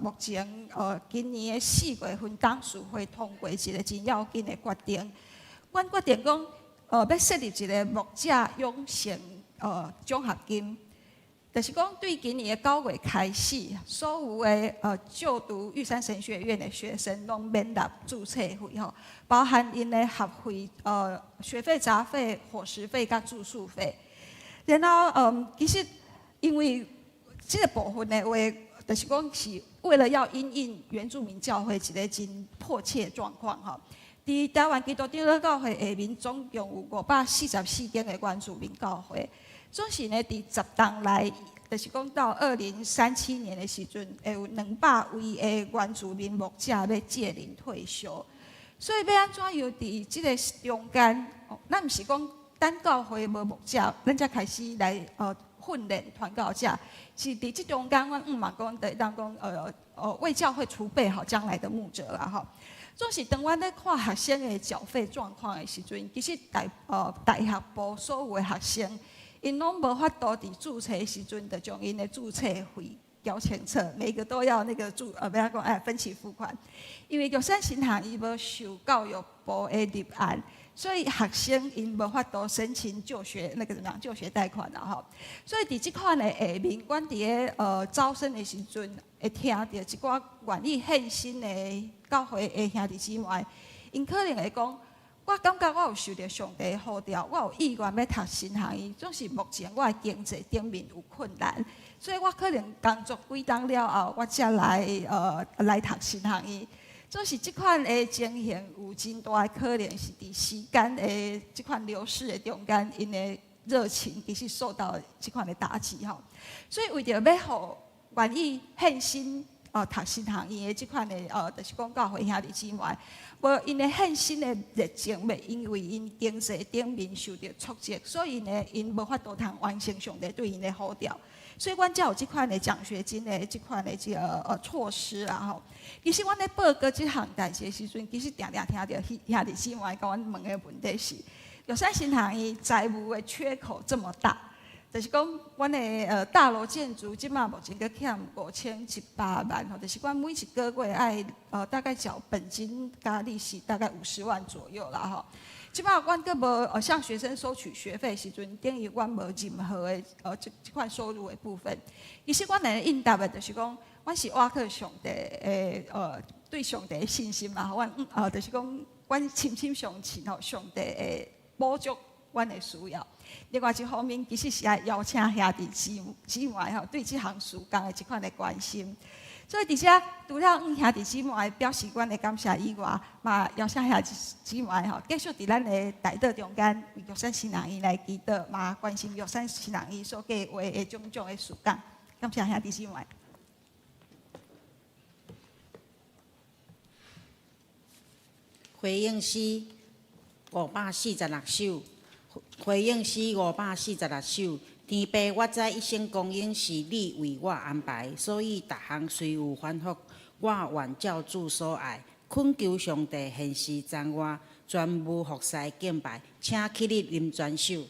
目前今年的4月份董事会通过一个真要紧的决定，阮决定讲要设立一个木架永成奖学金。就是讲，对今年的9月开始，所有的就读玉山神学院的学生，拢免纳注册费吼，包含因的学费、学费、杂费、伙食费甲住宿费。然后其实因为这个部分的话，就是讲是为了要因应原住民教会一个真迫切的状况吼。伫台湾基督长老教会下面，总共有544间的原住民教会。总是呢，伫10档内，就是讲到2037年的时阵，会有200位的原住民牧者要届龄退休。所以要安怎样伫即个中间，咱毋是讲单教会无牧者，咱才开始来训练传教者，是伫即中间，阮嘛讲得当讲为教会储备好将来的牧者啦吼。总是当阮咧看学生的缴费状况的时阵，其实大学部所有的学生。因拢无法度伫注册的时阵，就将因的注册费交清楚，每个都要那个不要讲分期付款。因为玉山新行伊无受教育部的立案，所以学生因无法度申请就学那个怎么样就学贷款啦吼。所以伫即款的下面，阮伫个招生的时阵，会听到一寡愿意献身的教会的兄弟姊妹，因可能会讲。我感觉我有受到上帝的呼召，我有意愿要读神学院，总是目前我的经济顶面有困难，所以我可能工作几档了后，我才来读神学院。总是这款的情形有真大的可能是伫时间的这款流逝的中间，因的热情其实受到这款的打击吼。所以为着要互愿意献身读神学院的这款的就是讲教会兄弟姊妹。无因的献身的热情，要因为因经济顶面受到挫折，所以呢，因无法度通完成上帝对因的呼召。所以阮才有即款的奖学金的即款的措施啦吼。其实阮咧报告即项代志的时阵，其实定定听到兄弟姊妹甲阮问的问题是：玉山新行伊财务的缺口这么大，就是讲阮的大楼建筑即马目前搁欠5700万吼，就是阮每一个月爱大概缴本金加利息大概50万左右啦吼。即摆阮阁无向学生收取学费时阵，等于阮无任何的即款收入的部分。其实阮来应答的，就是讲，阮是挖克上帝对上帝的信心嘛，阮就是讲，阮深深相信吼，上帝会补足阮的需要。另外一方面，其实是爱邀请兄弟姊妹吼，对即项事工的即款的关心。所以，而且除了兄弟姊妹表示阮的感谢以外，嘛邀请兄弟姊妹吼，继续伫咱的台道中间，为玉山新人医来祈祷，嘛关心玉山新人医所计划的种种的事工。感谢兄弟姊妹。回应诗546首，回应诗546首。天父，我知一生供应是你为我安排，所以逐项虽有反复，我愿照主所爱，恳求上帝现时掌我，全无服侍敬拜，请起立临全首。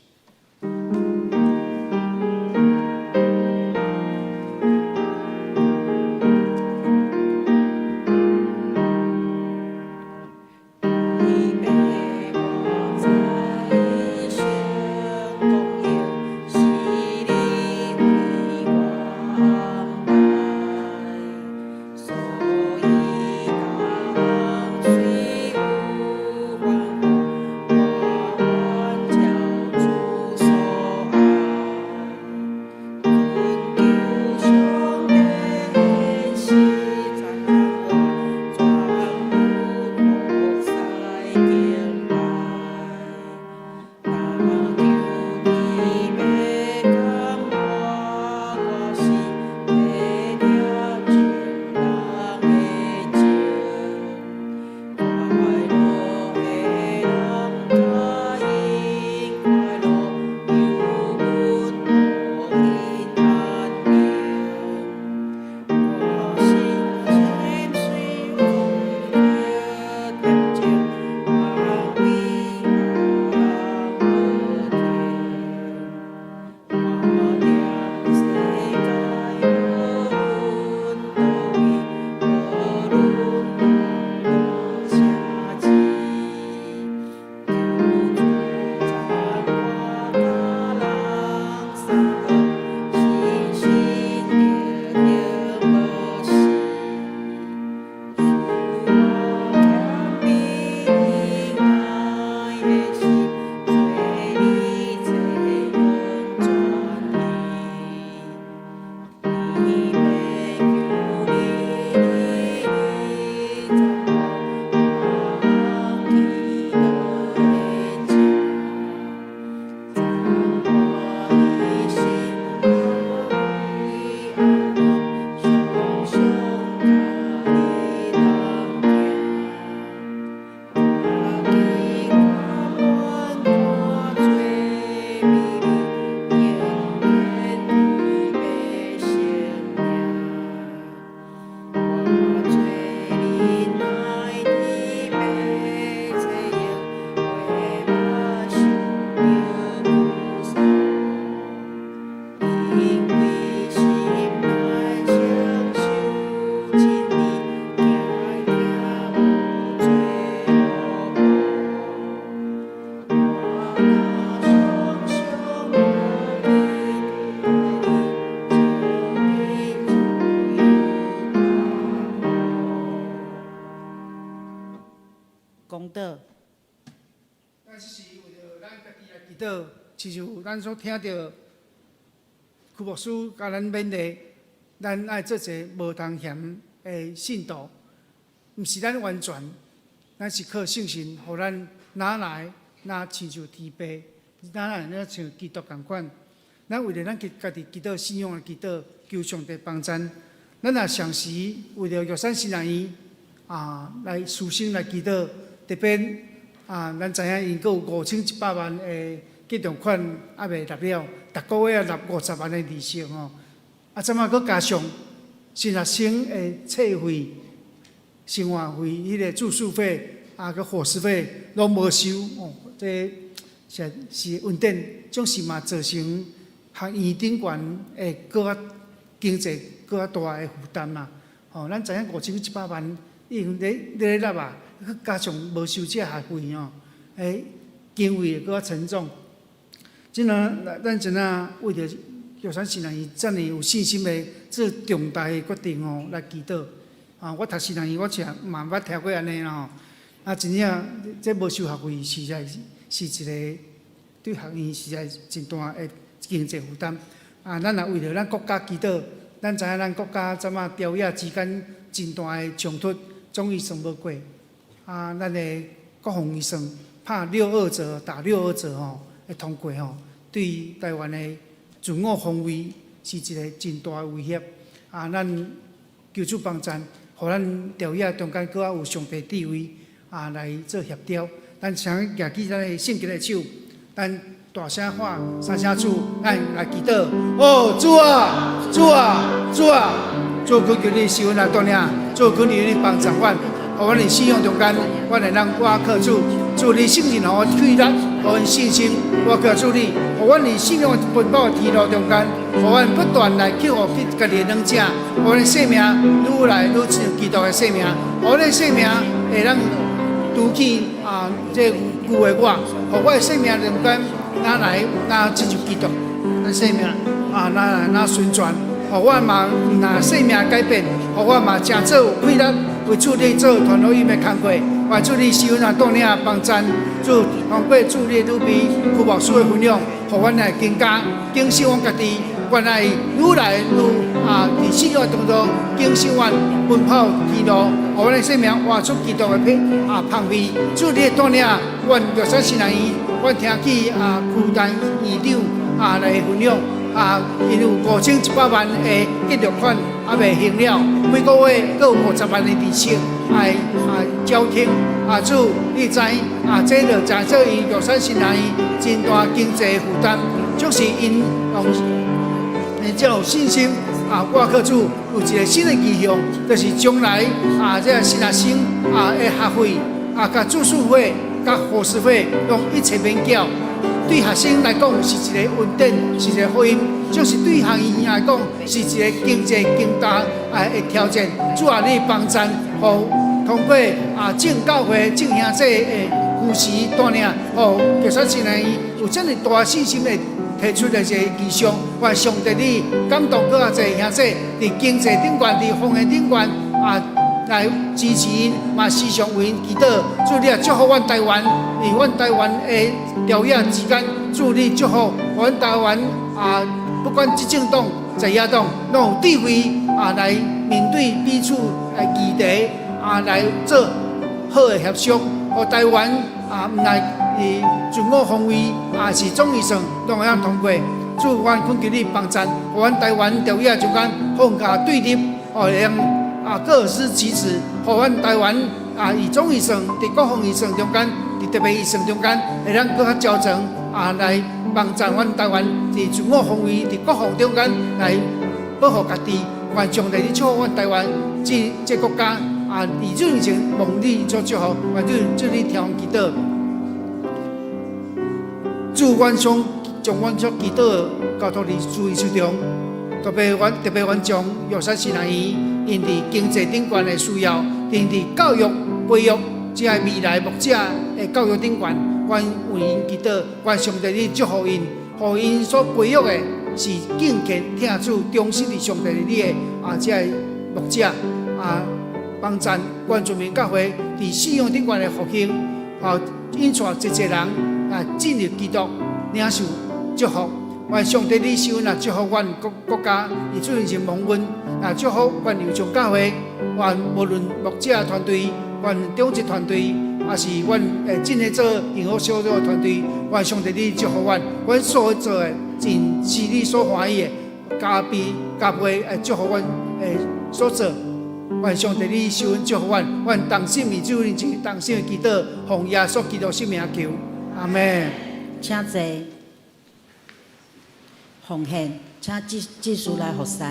公道。咱这是为着咱家己来祈祷，亲像咱所听到曲牧师甲咱勉励，咱爱做一个无通嫌的信徒，毋是咱完全，咱是靠信心，互咱哪来哪亲像天父，哪来哪像基督共款。咱为着咱家己祈祷信仰的祈祷，求上帝帮衬。咱也常时为着玉山新人医来私心来祈祷。特别咱知影因阁有5100万的计重款还未纳了，逐个月纳50万的利息吼，怎么佫加上新学生的册费、生活费、迄个住宿费佫伙食费拢无收哦，这是稳定，总是嘛造成学院顶悬的佫较经济佫较大的负担啦。哦，咱知影5100万已经咧纳啊，佮加上无收这学费哦，经费佫较沉重。即咱真啊为着玉山新人院遮尔有信心的做重大的决定哦，来祈祷。我读新人院，我嘛捌听过安尼啦吼。真正这无收学费，实在是一个对学院实在真大的经济负担。咱若为着咱国家祈祷，咱知影咱国家怎啊朝野之间真大的冲突，总预算无过。咱的国防预算拍6.2折打6.2折吼，会通过吼，对台湾的自我防卫是一个真大的威胁。咱求助帮战，互咱朝野中间搁有上帝智慧来做协调。咱先举起咱的圣经的手，咱大声喊三声主，咱来祈祷。哦，主啊，主啊，主啊，主恳求你施恩来带领，主恳求你帮助阮，互阮的信仰中间，阮会当倚靠主。主你圣灵互阮气力，互阮信心，倚靠主你，互阮的信仰奔跑的天路中间，互阮不断来克服家己的软弱，互阮的生命愈来愈像基督的生命，互阮的生命会当拄起这旧的我，互我的生命中间哪亲像基督，咱生命哪宣传，互我嘛若生命改变，互我嘛真做有气力，为主你做传福音的工作。愿主你施恩带领帮赞，主通过主你女婢区牧师的分享，互阮来更加警醒阮家己，阮来愈来愈伫信仰当中警醒阮奔跑天路，互阮的生命活出基督的香味。主你带领阮玉山新人院，阮听起区单院长来分享。因有5100万的结余款未还了，每个月阁有50万的利息来交听。主，你知这就真做因玉山新人院真大经济负担，就是因这有信心我靠主有一个新的意向，就是将来这新学生的学费甲住宿费、甲伙食费，拢一切免缴。对学生来讲是一个稳定，是一个福音；就是对学院来讲是一个经济更大的挑战。主啊，你帮助，互通过正教会正兄弟的扶持带领，互玉山新人院有这么大信心的提出的一个意向。愿上帝你感动搁较侪兄弟伫经济顶悬、伫风险顶悬来支持因，嘛时常为因祈祷。主你也祝福阮台湾，伫阮台湾的朝野之间，主你祝福阮台湾不管执政党、在野党，拢有智慧来面对彼此的议题来做好的协商，互台湾毋来自我防卫是总预算拢会通通过。主，阮恳求你帮助，互阮台湾朝野中间放下对立，会让各司其职，互阮台湾以总预算、伫国防预算中间、伫特别预算中间，会当搁较照正来帮助阮台湾伫自我防卫、伫国防中间来保护家己。愿上帝你祝福阮台湾这国家以润情蒙你做祝福，愿主你听祈祷。主，阮想将阮所祈祷交托伫主手中，特别阮将玉山新人院因伫经济顶悬的需要，因伫教育培育这未来牧者的教育顶悬，愿为因祈祷，愿上帝你祝福因，互因所培育的是敬虔听主、忠心伫上帝你的这牧者帮助愿全民教会伫信仰顶悬的复兴，引带一人进入基督，领受祝福。愿上帝你施恩祝福阮国家，以主人蒙恩祝福阮流畅教会，愿无论牧者团队、阮长职团队，也是阮正在做幸福小组的团队，愿上帝你祝福阮所做的真是你所欢喜的，加倍祝福阮所做。愿上帝你施恩祝福阮同心以主人同心的祈祷，奉耶稣基督圣名求，阿门。请坐，奉献。请技术来服侍。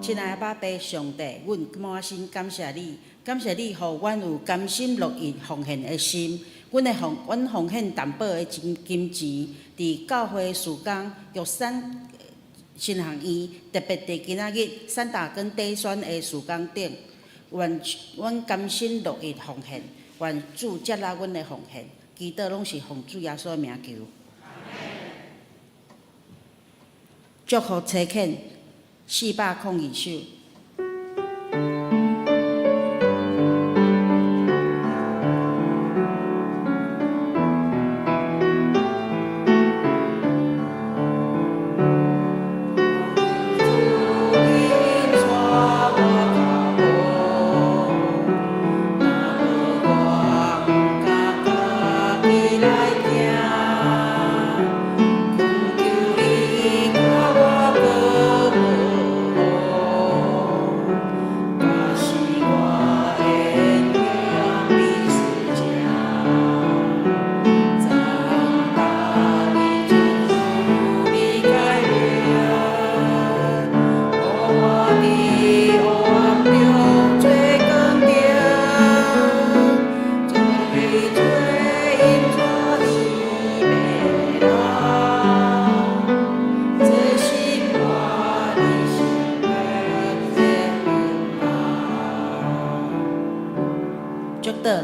亲爱的爸爸上帝，阮满心感谢你，感谢你，互阮有甘心乐意奉献的心。阮奉献淡薄的金钱，伫教会事工玉山新学院，特别伫今仔日散大跟底选的事工顶，阮甘心乐意奉献，愿主接纳阮的奉献，祈祷拢是奉主耶稣的名求。祝福车肯402首。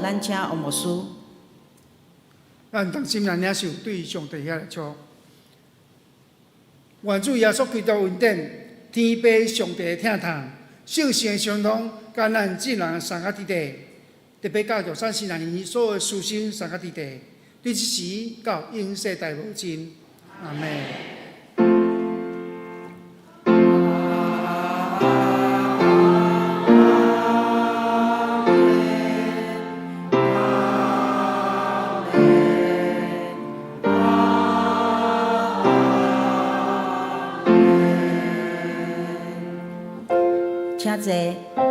咱请王牧师，咱同心来领受对上帝遐来祝。愿主耶稣基督恩典、天父上帝的疼痛、圣神的相通，甲咱众人送到伫地，特别教育咱新人年所有私心送到伫地，对即时到永世代无尽。阿门。请坐。